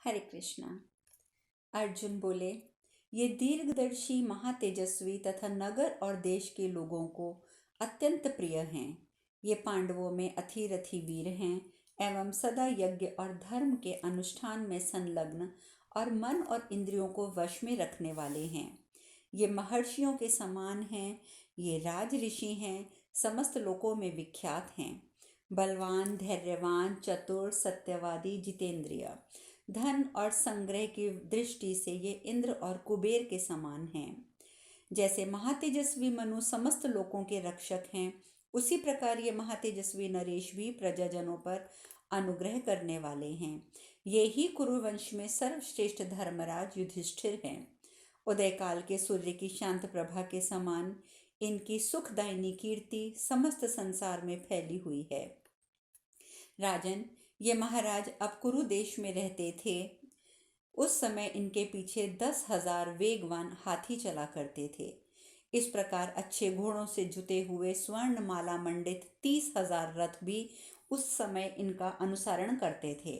हरे कृष्णा। अर्जुन बोले, ये दीर्घदर्शी महातेजस्वी तथा नगर और देश के लोगों को अत्यंत प्रिय हैं। ये पांडवों में अथिरथी वीर हैं एवं सदा यज्ञ और धर्म के अनुष्ठान में संलग्न और मन और इंद्रियों को वश में रखने वाले हैं। ये महर्षियों के समान हैं। ये राज ऋषि हैं, समस्त लोकों में विख्यात हैं। बलवान, धैर्यवान, चतुर, सत्यवादी, जितेंद्रिय, धन और संग्रह की दृष्टि से ये इंद्र और कुबेर के समान हैं। जैसे महातेजस्वी मनु समस्त लोकों के रक्षक हैं, उसी प्रकार ये महातेजस्वी नरेश भी प्रजाजनों पर अनुग्रह करने वाले हैं। ये ही कुरुवंश में सर्वश्रेष्ठ धर्मराज युधिष्ठिर हैं। उदय काल के सूर्य की शांत प्रभा के समान इनकी सुखदायिनी कीर्ति समस्त संसार में फैली हुई है। राजन, ये महाराज अब कुरु देश में रहते थे। उस समय इनके पीछे 10,000 वेगवान हाथी चला करते थे। इस प्रकार अच्छे घोड़ों से जुते हुए स्वर्ण माला मंडित 30,000 रथ भी उस समय इनका अनुसरण करते थे।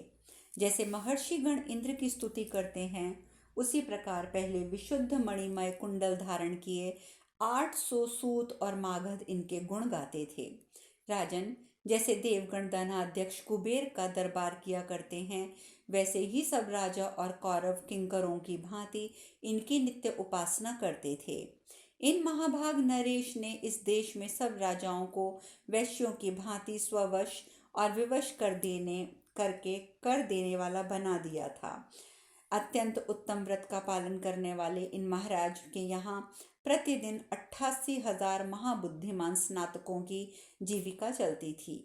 जैसे महर्षिगण इंद्र की स्तुति करते हैं, उसी प्रकार पहले विशुद्ध मणिमय कुंडल धारण किए 800 सूत और मागध इनके गुण गाते थे। राजन, जैसे देवगण दनाध्यक्ष कुबेर का दरबार किया करते हैं, वैसे ही सब राजा और कौरव किंकरों की भांति इनकी नित्य उपासना करते थे। इन महाभाग नरेश ने इस देश में सब राजाओं को वैश्यों की भांति स्ववश और विवश कर देने वाला बना दिया था। अत्यंत उत्तम व्रत का पालन करने वाले इन महाराज के यहाँ प्रतिदिन 88,000 महाबुद्धिमान स्नातकों की जीविका चलती थी।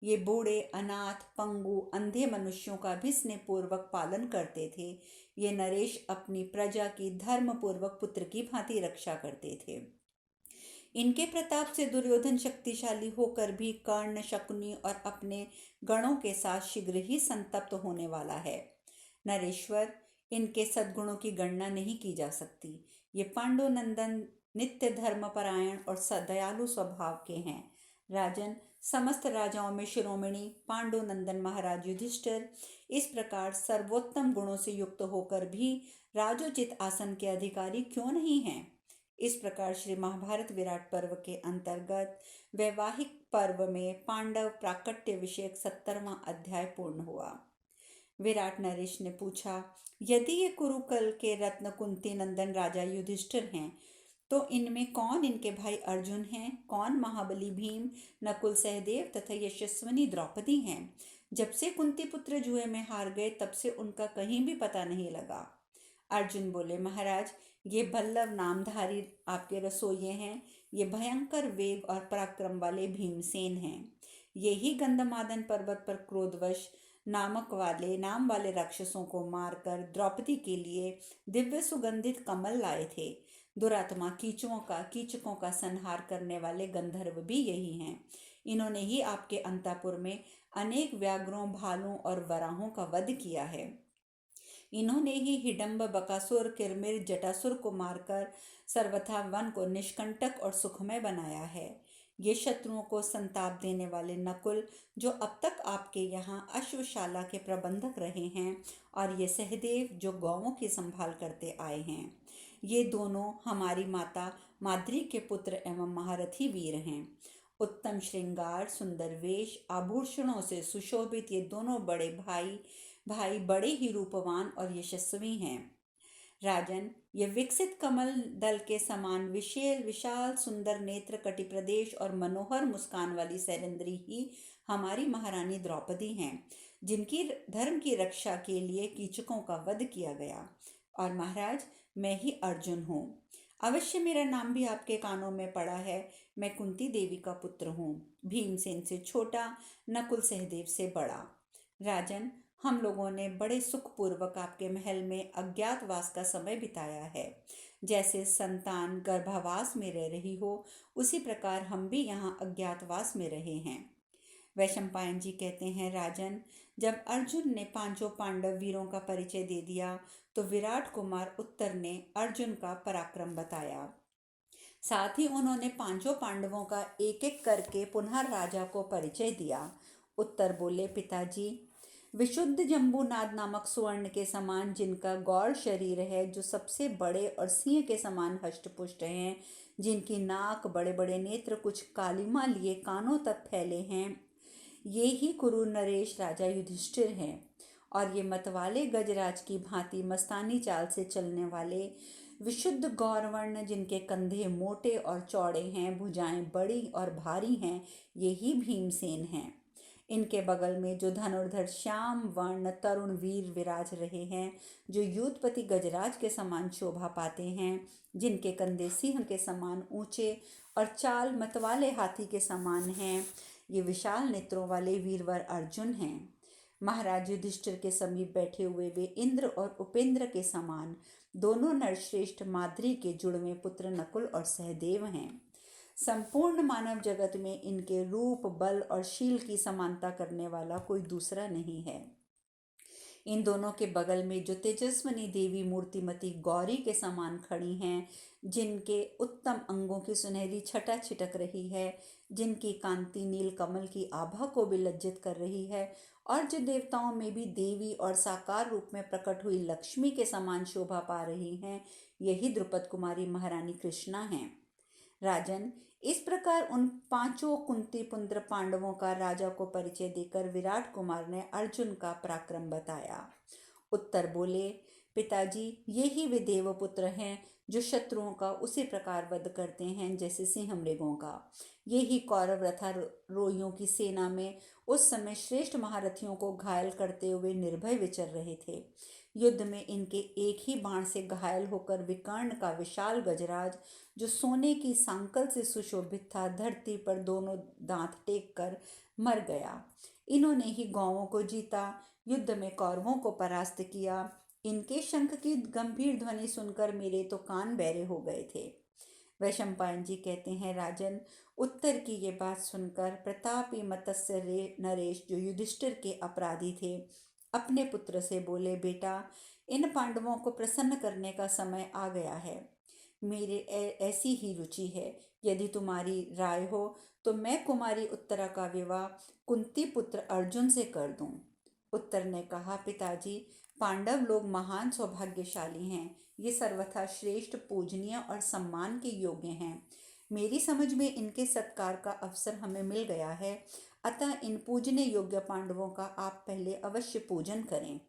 ये बूढ़े, अनाथ, पंगु, अंधे मनुष्यों का भी स्नेहपूर्वक पालन करते थे। ये नरेश अपनी प्रजा की धर्मपूर्वक पुत्र की भांति रक्षा करते थे। इनके प्रताप से दुर्योधन शक्तिशाली होकर भी कर्ण, शकुनी और अपने गणों के साथ शीघ्र ही संतप्त होने वाला है। नरेश्वर, इनके सद्गुणों की गणना नहीं की जा सकती। ये पांडुनंदन नित्य धर्मपरायण और सदयालु स्वभाव के हैं। राजन, समस्त राजाओं में शिरोमणि पांडुनंदन महाराज युधिष्ठिर इस प्रकार सर्वोत्तम गुणों से युक्त होकर भी राजोचित आसन के अधिकारी क्यों नहीं हैं? इस प्रकार श्री महाभारत विराट पर्व के अंतर्गत वैवाहिक पर्व में पांडव प्राकट्य विषयक 70वां अध्याय पूर्ण हुआ। विराट नरेश ने पूछा, यदि ये कुरुकुल के रत्न कुंती नंदन राजा युधिष्ठिर हैं, तो इनमें कौन इनके भाई अर्जुन हैं? कौन महाबली भीम, नकुल, सहदेव तथा यशस्विनी द्रौपदी हैं? जब से कुंती पुत्र जुए में हार गए, तब से उनका कहीं भी पता नहीं लगा। अर्जुन बोले, महाराज, ये बल्लभ नामधारी आपके रसोइये हैं। ये भयंकर वेग और पराक्रम वाले भीमसेन हैं। ये ही गंधमादन पर्वत पर क्रोधवश नाम वाले राक्षसों को मारकर द्रौपदी के लिए दिव्य सुगंधित कमल लाए थे। दुरात्मा कीचकों का संहार करने वाले गंधर्व भी यही हैं। इन्होंने ही आपके अंतापुर में अनेक व्याघ्रों, भालुओं और वराहों का वध किया है। इन्होंने ही हिडंब, बकासुर, किरमिर, जटासुर को मारकर सर्वथा वन को निष्कंटक और सुखमय बनाया है। ये शत्रुओं को संताप देने वाले नकुल, जो अब तक आपके यहाँ अश्वशाला के प्रबंधक रहे हैं, और ये सहदेव, जो गौओं की संभाल करते आए हैं। ये दोनों हमारी माता माद्री के पुत्र एवं महारथी वीर हैं। उत्तम श्रृंगार, सुंदर वेश, आभूषणों से सुशोभित ये दोनों बड़े भाई बड़े ही रूपवान और यशस्वी हैं। राजन, ये विकसित कमल दल के समान विशाल सुंदर नेत्र, कटि प्रदेश और मनोहर मुस्कान वाली सैरेंद्री ही हमारी महारानी द्रौपदी हैं, जिनकी धर्म की रक्षा के लिए कीचकों का वध किया गया। और महाराज, मैं ही अर्जुन हूँ। अवश्य मेरा नाम भी आपके कानों में पड़ा है। मैं कुंती देवी का पुत्र हूँ, भीमसेन से छोटा, नकुल सहदेव से बड़ा। राजन, हम लोगों ने बड़े सुखपूर्वक आपके महल में अज्ञातवास का समय बिताया है। जैसे संतान गर्भावास में रह रही हो, उसी प्रकार हम भी यहाँ अज्ञातवास में रहे हैं। वैशंपायन जी कहते हैं, राजन, जब अर्जुन ने पांचों पांडव वीरों का परिचय दे दिया, तो विराट कुमार उत्तर ने अर्जुन का पराक्रम बताया। साथ ही उन्होंने पांचों पांडवों का एक एक करके पुनः राजा को परिचय दिया। उत्तर बोले, पिताजी, विशुद्ध जम्बूनाद नामक स्वर्ण के समान जिनका गौर शरीर है, जो सबसे बड़े और सिंह के समान हष्टपुष्ट हैं, जिनकी नाक, बड़े बड़े नेत्र, कुछ कालिमा लिए कानों तक फैले हैं, ये ही कुरु नरेश राजा युधिष्ठिर हैं। और ये मतवाले गजराज की भांति मस्तानी चाल से चलने वाले विशुद्ध गौरवर्ण, जिनके कंधे मोटे और चौड़े हैं, भुजाएं बड़ी और भारी हैं, ये ही भीमसेन हैं। इनके बगल में जो धनुर्धर श्याम वर्ण तरुण वीर विराज रहे हैं, जो युद्धपति गजराज के समान शोभा पाते हैं, जिनके कंधे सिंह के समान ऊंचे और चाल मतवाले हाथी के समान हैं, ये विशाल नेत्रों वाले वीरवर अर्जुन हैं। महाराज युधिष्ठिर के समीप बैठे हुए वे इंद्र और उपेंद्र के समान दोनों नरश्रेष्ठ माद्री के जुड़वे पुत्र नकुल और सहदेव हैं। संपूर्ण मानव जगत में इनके रूप, बल और शील की समानता करने वाला कोई दूसरा नहीं है। इन दोनों के बगल में जो तेजस्वनी देवी मूर्तिमती गौरी के समान खड़ी हैं, जिनके उत्तम अंगों की सुनहरी छटा छिटक रही है, जिनकी कांति नील कमल की आभा को भी लज्जित कर रही है, और जो देवताओं में भी देवी और साकार रूप में प्रकट हुई लक्ष्मी के समान शोभा पा रही हैं, यही द्रुपद कुमारी महारानी कृष्णा हैं। राजन, इस प्रकार उन पांचों कुंती पुत्र पांडवों का राजा को परिचय देकर विराट कुमार ने अर्जुन का पराक्रम बताया। उत्तर बोले, पिताजी, ये ही वे देवपुत्र हैं जो शत्रुओं का उसी प्रकार वध करते हैं जैसे सिंह मृगों का। ये ही कौरव रथारोहियों की सेना में उस समय श्रेष्ठ महारथियों को घायल करते हुए निर्भय विचर रहे थे। युद्ध में इनके एक ही बाण से घायल होकर विकर्ण का विशाल गजराज, जो सोने की सांकल से सुशोभित था, धरती पर दोनों दांत टेक कर मर गया। इन्होंने ही गौवों को जीता, युद्ध में कौरवों को परास्त किया। इनके शंख की गंभीर ध्वनि सुनकर मेरे तो कान बहरे हो गए थे। वैशंपायन जी कहते हैं, राजन, उत्तर की ये बात सुनकर प्रतापी मत्स्य नरेश, जो युधिष्ठिर के अपराधी थे, अपने पुत्र से बोले, बेटा, इन पांडवों को प्रसन्न करने का समय आ गया है। मेरे ऐसी ही रुचि है। यदि तुम्हारी राय हो तो मैं कुमारी उत्तरा का विवाह कुंती पुत्र अर्जुन से कर दूं। उत्तर ने कहा, पिताजी, पांडव लोग महान सौभाग्यशाली हैं। ये सर्वथा श्रेष्ठ, पूजनीय और सम्मान के योग्य हैं। मेरी समझ में इनके सत्कार का अवसर हमें मिल गया है, अतः इन पूजने योग्य पांडवों का आप पहले अवश्य पूजन करें।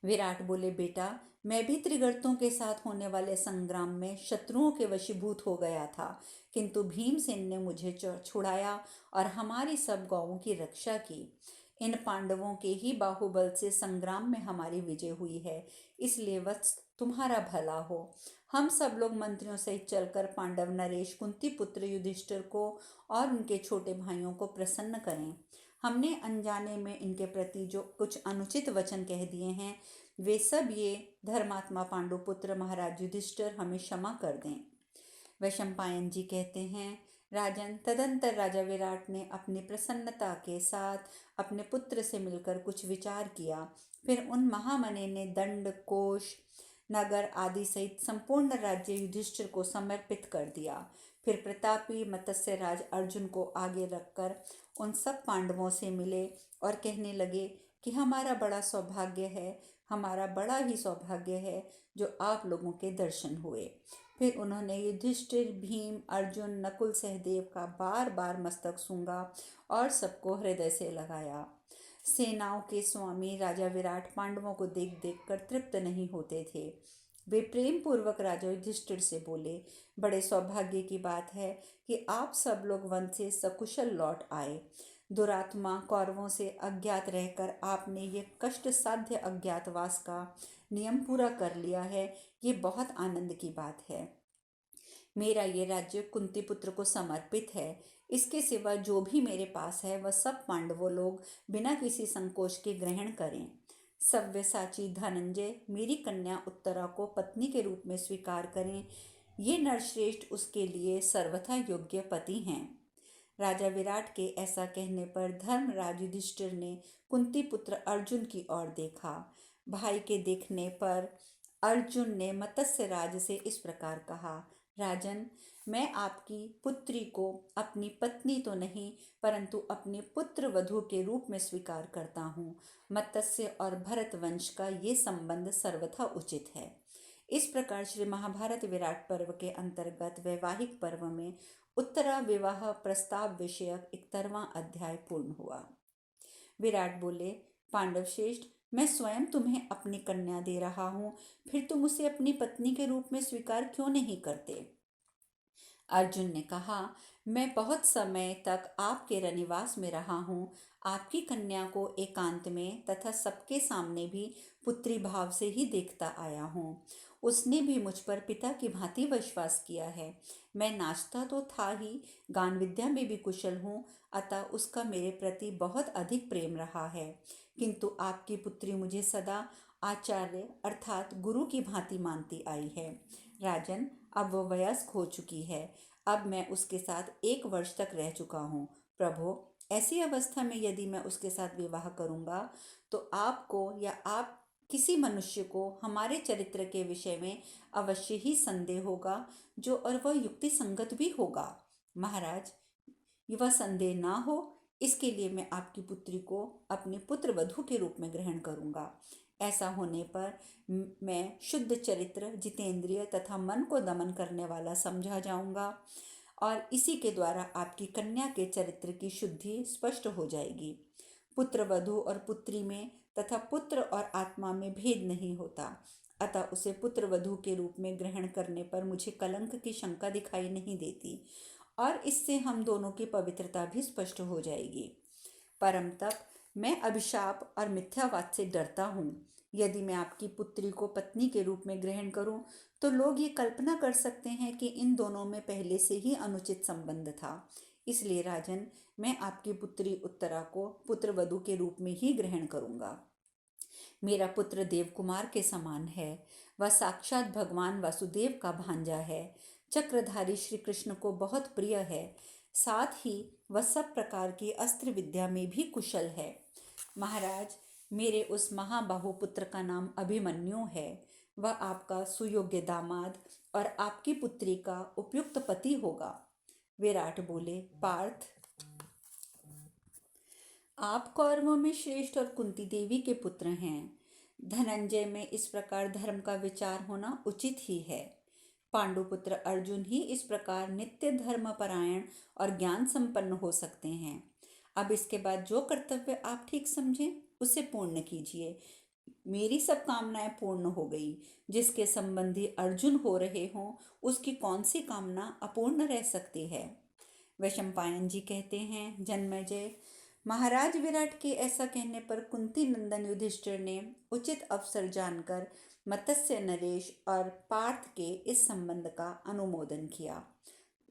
विराट बोले, बेटा, मैं भी त्रिगर्तों के साथ होने वाले संग्राम में शत्रुओं के वशीभूत हो गया था, किंतु भीमसेन ने मुझे छुड़ाया और हमारी सब गौओं की रक्षा की। इन पांडवों के ही बाहुबल से संग्राम में हमारी विजय हुई है, इसलिए वत्स, तुम्हारा भला हो। हम सब लोग मंत्रियों सहित चलकर पांडव नरेश कुंती पुत्र युधिष्ठिर को और उनके छोटे भाइयों को प्रसन्न करें। हमने अनजाने में इनके प्रति जो कुछ अनुचित वचन कह दिए हैं, वे सब ये धर्मात्मा पांडुपुत्र महाराज युधिष्ठिर हमें क्षमा कर दें। वैशंपायन जी कहते हैं, राजन, तदंतर राजा विराट ने अपनी प्रसन्नता के साथ अपने पुत्र से मिलकर कुछ विचार किया। फिर उन महामने ने दंड, कोश, नगर आदि सहित संपूर्ण राज्य युधिष्ठिर को समर्पित कर दिया। फिर प्रतापी मत्स्यराज अर्जुन को आगे रखकर उन सब पांडवों से मिले और कहने लगे कि हमारा बड़ा सौभाग्य है, हमारा बड़ा ही सौभाग्य है जो आप लोगों के दर्शन हुए। फिर उन्होंने युधिष्ठिर, भीम, अर्जुन, नकुल, सहदेव का बार बार मस्तक सूंघा और सबको हृदय से लगाया। सेनाओं के स्वामी राजा विराट पांडवों को देख देख कर तृप्त नहीं होते थे। वे प्रेम पूर्वक राजा युधिष्ठिर से बोले, बड़े सौभाग्य की बात है कि आप सब लोग वन से सकुशल लौट आए। दुरात्मा कौरवों से अज्ञात रहकर आपने ये कष्ट साध्य अज्ञातवास का नियम पूरा कर लिया है, ये बहुत आनंद की बात है। मेरा ये राज्य कुंती पुत्र को समर्पित है। इसके सिवा जो भी मेरे पास है वह सब पांडवों लोग बिना किसी संकोच के ग्रहण करें। सव्यसाची धनंजय मेरी कन्या उत्तरा को पत्नी के रूप में स्वीकार करें। ये नरश्रेष्ठ उसके लिए सर्वथा योग्य पति हैं। राजा विराट के ऐसा कहने पर धर्मराज युधिष्ठिर ने कुंती पुत्र अर्जुन की ओर देखा। भाई के देखने पर अर्जुन ने मत्स्यराज से इस प्रकार कहा, राजन, मैं आपकी पुत्री को अपनी पत्नी तो नहीं परंतु अपने पुत्र वधू के रूप में स्वीकार करता हूँ। मत्स्य और भरत वंश का ये संबंध सर्वथा उचित है। इस प्रकार श्री महाभारत विराट पर्व के अंतर्गत वैवाहिक पर्व में उत्तरा विवाह प्रस्ताव विषयक 71वां अध्याय पूर्ण हुआ। विराट बोले, पांडव श्रेष्ठ, मैं स्वयं तुम्हें अपनी कन्या दे रहा हूँ, फिर तुम उसे अपनी पत्नी के रूप में स्वीकार क्यों नहीं करते? अर्जुन ने कहा, मैं बहुत समय तक आपके रनिवास में रहा हूँ। आपकी कन्या को एकांत में तथा सबके सामने भी पुत्री भाव से ही देखता आया हूँ। उसने भी मुझ पर पिता की भांति विश्वास किया है। मैं नाचता तो था ही, गान विद्या में भी कुशल हूँ, अतः उसका मेरे प्रति बहुत अधिक प्रेम रहा है। किंतु आपकी पुत्री मुझे सदा आचार्य अर्थात गुरु की भांति मानती आई है। राजन, अब वो वयस्क हो चुकी है। अब मैं उसके साथ 1 वर्ष तक रह चुका हूँ। प्रभो, ऐसी अवस्था में यदि मैं उसके साथ विवाह करूँगा तो आपको या आप किसी मनुष्य को हमारे चरित्र के विषय में अवश्य ही संदेह होगा, जो और वह युक्ति संगत भी होगा। महाराज, वह संदेह ना हो, इसके लिए मैं आपकी पुत्री को अपने पुत्र वधू के रूप में ग्रहण करूँगा। ऐसा होने पर मैं शुद्ध चरित्र, जितेंद्रिय तथा मन को दमन करने वाला समझा जाऊंगा और इसी के द्वारा आपकी कन्या के चरित्र की शुद्धि स्पष्ट हो जाएगी। पुत्र वधू और पुत्री में तथा पुत्र और आत्मा में भेद नहीं होता, अतः उसे पुत्र वधू के रूप में ग्रहण करने पर मुझे कलंक की शंका दिखाई नहीं देती और इससे हम दोनों की पवित्रता भी स्पष्ट हो जाएगी। परम तप, मैं अभिशाप और मिथ्यावाद से डरता हूँ। यदि मैं आपकी पुत्री को पत्नी के रूप में ग्रहण करूं तो लोग ये कल्पना कर सकते हैं कि इन दोनों में पहले से ही अनुचित संबंध था। इसलिए राजन, मैं आपकी पुत्री उत्तरा को पुत्र वधू के रूप में ही ग्रहण करूंगा। मेरा पुत्र देवकुमार के समान है। वह साक्षात भगवान वासुदेव का भांजा है। चक्रधारी श्री कृष्ण को बहुत प्रिय है। साथ ही वह सब प्रकार की अस्त्र विद्या में भी कुशल है। महाराज, मेरे उस महाबाहु पुत्र का नाम अभिमन्यु है। वह आपका सुयोग्य दामाद और आपकी पुत्री का उपयुक्त पति होगा। विराट बोले, पार्थ, आप कौरवों में श्रेष्ठ और कुंती देवी के पुत्र हैं। धनंजय में इस प्रकार धर्म का विचार होना उचित ही है। पांडुपुत्र अर्जुन ही इस प्रकार नित्य धर्मपरायण और ज्ञान संपन्न हो सकते हैं। अब इसके बाद जो कर्तव्य आप ठीक समझें उसे पूर्ण कीजिए। मेरी सब कामनाएं पूर्ण हो गई। जिसके संबंधी अर्जुन हो रहे हों, उसकी कौन सी कामना अपूर्ण रह सकती है? वैशंपायन जी कहते हैं, जन्मेजय, महाराज विराट के ऐसा कहने पर कुंती नंदन युधिष्ठिर ने उचित अवसर जानकर मत्स्य, नरेश और पार्थ के इस संबंध का अनुमोदन किया।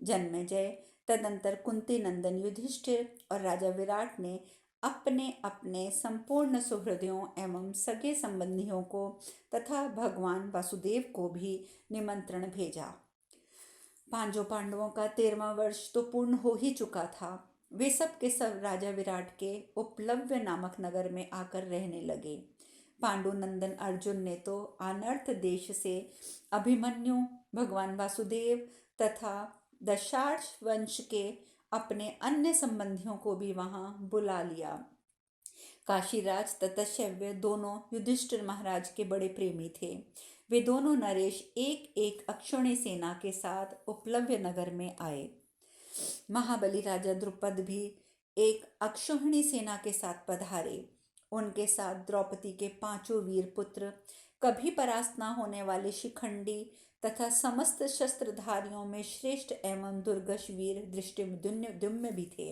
जन्मेजय, तदंतर कुंती नंदन युधिष्ठिर और राजा विराट ने अपने अपने संपूर्ण सुहृदयों एवं सगे संबंधियों को तथा भगवान वासुदेव को भी निमंत्रण भेजा। पांचों पांडवों का 13वां वर्ष तो पूर्ण हो ही चुका था। वे सब के सब राजा विराट के उपलव्य नामक नगर में आकर रहने लगे। पांडु नंदन अर्जुन ने तो अनर्थ देश से अभिमन्यु, भगवान वासुदेव तथा दशार्ष वंश के अपने अन्य संबंधियों को भी वहां बुला लिया। काशीराज तथा शैव्य दोनों युधिष्ठिर महाराज के बड़े प्रेमी थे। वे दोनों नरेश एक एक अक्षौणी सेना के साथ उपलव्य नगर में आए। महाबली राजा द्रुपद भी एक अक्षौहिणी सेना के साथ पधारे। उनके साथ द्रौपदी के 5 वीर पुत्र, कभी परास्त न होने वाले शिखंडी तथा समस्त शस्त्रधारियों में श्रेष्ठ एवं दुर्गश वीर दृष्टिद्युम्न भी थे।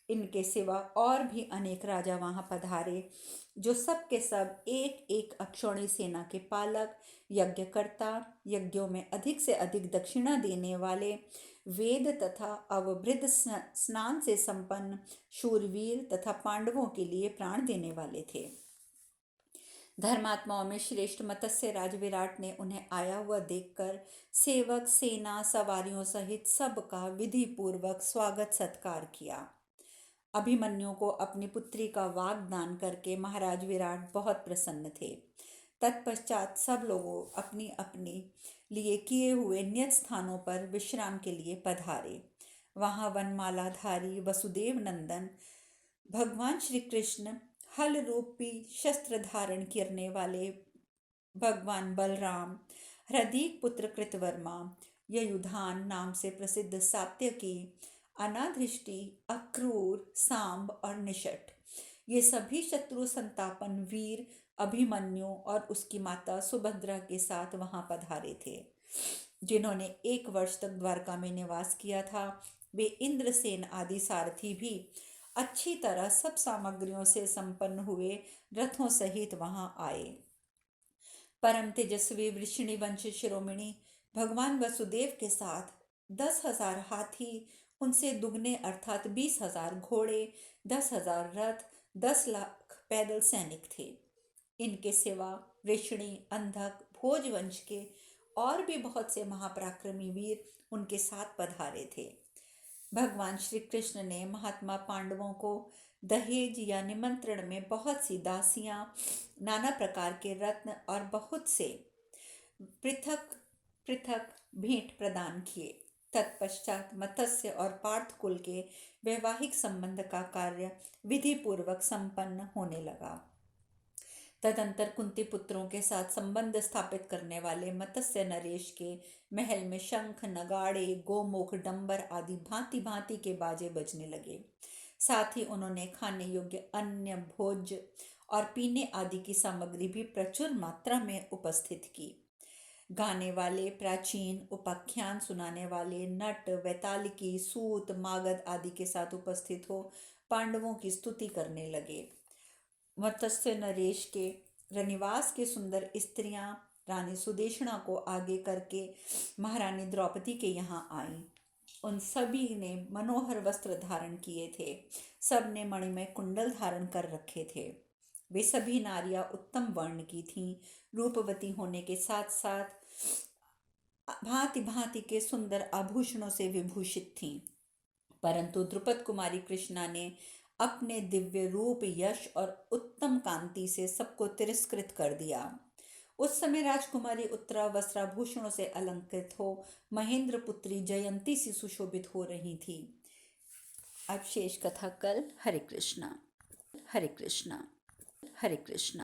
इनके सिवा और भी अनेक राजा वहां पधारे, जो सब के सब एक एक अक्षौणी सेना के पालक, यज्ञकर्ता, यज्ञों में अधिक से अधिक दक्षिणा देने वाले, वेद तथा अवभृत स्नान से संपन्न शूरवीर तथा पांडवों के लिए प्राण देने वाले थे। धर्मात्माओं में श्रेष्ठ मत्स्य राज विराट ने उन्हें आया हुआ देखकर सेवक, सेना, सवारियों सहित सबका विधि पूर्वक स्वागत सत्कार किया। अभिमन्यु को अपनी पुत्री का वाग्दान करके महाराज विराट बहुत प्रसन्न थे। तत्पश्चात सब लोगों अपनी अपनी लिए किए हुए नियत स्थानों पर विश्राम के लिए पधारे। वहां वनमालाधारी वसुदेव नंदन भगवान श्री कृष्ण, हल रूपी शस्त्र धारण करने वाले भगवान बलराम, हृदीक पुत्र कृतवर्मा, ययुधान नाम से प्रसिद्ध सात्यकी, अनाधृष्टि, अक्रूर, सांब और निषट, ये सभी शत्रु संतापन वीर अभिमन्यु और उसकी माता सुभद्रा के साथ वहां पधारे थे। जिन्होंने 1 वर्ष तक द्वारका में निवास किया था, वे इंद्रसेन आदि सारथी भी अच्छी तरह सब सामग्रियों से संपन्न हुए रथों सहित वहां आए। परम तेजस्वी वृषणी वंश शिरोमणि भगवान वसुदेव के साथ 10,000 हाथी, उनसे दुगने अर्थात 20,000 घोड़े, 10,000 रथ, 10 लाख पैदल सैनिक थे। इनके सिवा वृषणी, अंधक, भोजवंश के और भी बहुत से महापराक्रमी वीर उनके साथ पधारे थे। भगवान श्री कृष्ण ने महात्मा पांडवों को दहेज या निमंत्रण में बहुत सी दासियां, नाना प्रकार के रत्न और बहुत से पृथक पृथक भेंट प्रदान किए। तत्पश्चात मत्स्य और पार्थ कुल के वैवाहिक संबंध का कार्य विधि पूर्वक संपन्न होने लगा। तदंतर कुंती पुत्रों के साथ संबंध स्थापित करने वाले मत्स्य नरेश के महल में शंख, नगाड़े, गोमुख, डंबर आदि भांति भांति के बाजे बजने लगे। साथ ही उन्होंने खाने योग्य अन्य, भोज्य और पीने आदि की सामग्री भी प्रचुर मात्रा में उपस्थित की। गाने वाले, प्राचीन उपाख्यान सुनाने वाले, नट, वैतालिकी, सूत, मागध आदि के साथ उपस्थित हो पांडवों की स्तुति करने लगे। मत्स्य नरेश के रनिवास के सुंदर स्त्रियां रानी सुदेशना को आगे करके महारानी द्रौपदी के यहाँ आईं। उन सभी ने मनोहर वस्त्र धारण किए थे। सब ने मणिमय कुंडल धारण कर रखे थे। वे सभी नारियां उत्तम वर्ण की थीं, रूपवती होने के साथ साथ भांति भांति के सुंदर आभूषणों से विभूषित थीं। परंतु द्रुपद कुमारी कृष्णा ने अपने दिव्य रूप, यश और उत्तम कांति से सबको तिरस्कृत कर दिया। उस समय राजकुमारी उत्तरा वस्त्राभूषणों से अलंकृत हो महेंद्र पुत्री जयंती सी सुशोभित हो रही थी। अब शेष कथा कल। हरे कृष्णा, हरे कृष्णा, हरे कृष्णा।